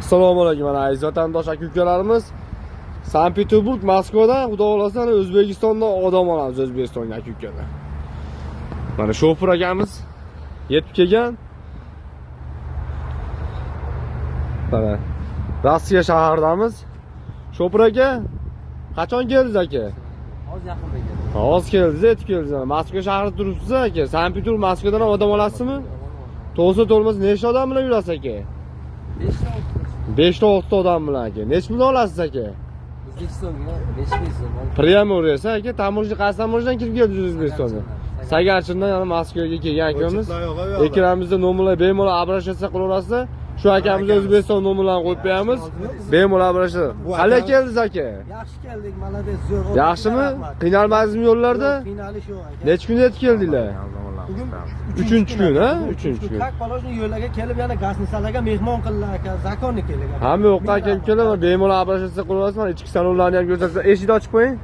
Assalomu alaykum aziz vatandosh aka-ukalarimiz. Sankt-Peterburg, Moskvadan, xudo xolasa O'zbekistondan odam olamiz, O'zbekistonga aka-ukalar. Mana shofir akamiz yetib kelgan. Mana Rossiya shahardamiz. Shofir aka, qachon keldingiz aka? Hozir yaqinda keldim. Hozir keldingiz, yetib keldingiz. Moskva shahrida turibsiz aka. Sankt-Peterburg, Moskvadan odam olasizmi? To'g'risi to'lmasa nechta odam bilan yurasiz aka? 5-6 odam bilan aka. Nech pul olasiz aka? O'zbekistonga 5 so'm. Prямо o'raysa aka, tamoshni qaysi tamoshdan kirib keldingiz O'zbekistonga? Sagarchindan yana Moskvaga kelgan akamiz. Ekranimizda nomerlar bemalol обращаться qilaverasiz. Shu akamiz O'zbekiston nomerlarini qo'yib qo'yamiz. Bemalol обращаться. Qalay keldingiz aka? Yaxshi keldik, malades, zo'r. Yaxshimi? Qiynalmadingizmi yo'llarda? Qiynali shu aka. Necha kun yetib keldinglar? Bugun 3-chi kun, ha? 3-chi kun. Как положено yo'llarga kelib yana gaznisalarga mehmon qildilar aka, zakonni kelgan. Hamma yo'qqa aka-ukalar bemalol обращаться qilaverasiz. Mana ichki salonlarni ham ko'rsatsa, eshikni ochib qo'ying.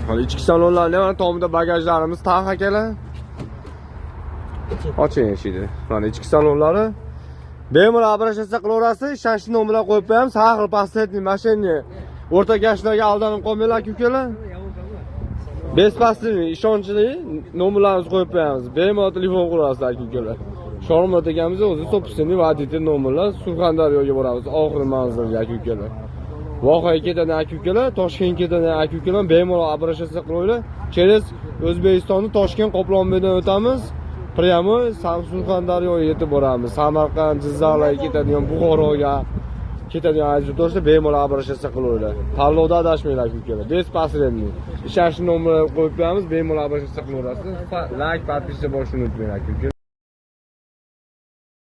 Mana ichki salonlarni ham tomida bagajlarimiz taq akalar. Oching eshikni. Mana ichki salonlari. Bemalol обращаться qilaverasiz. Ishonchli nomerlar qo'yib qo'yamiz. Har xil pasportni, mashinani o'rta yoshlarga aldanib qolmanglar aka-ukalar. Bespasli, ishonchli nomerlarimizni qo'yib qo'yamiz. Bemalol telefon qilaverasiz aka-ukalar. Shormat akamiz o'zi собственный водитель nomerlar Surxondaryoga boramiz. Oxirgi manzilga aka-ukalar. Voqea ketadi aka-ukalar, Toshkentga ketadi aka-ukalar, bemalol обращаться qilinglar. Через O'zbekistonni Toshkent Qoplonboydan o'tamiz. Prямо Surxondaryoga yetib boramiz. Samarqand, Jizzaxga ketadigan, Buxoroga ketadigan aziz do'stlar bemalol обращаться qilinglar. Tanlovda adashmanglar aka-ukalar. Bespasli. Ishonchli nomerlar qo'yib qo'yamiz, bemalol обращаться qilaverasiz. Like, подписчик bo'lishni unutmanglar aka-ukalar.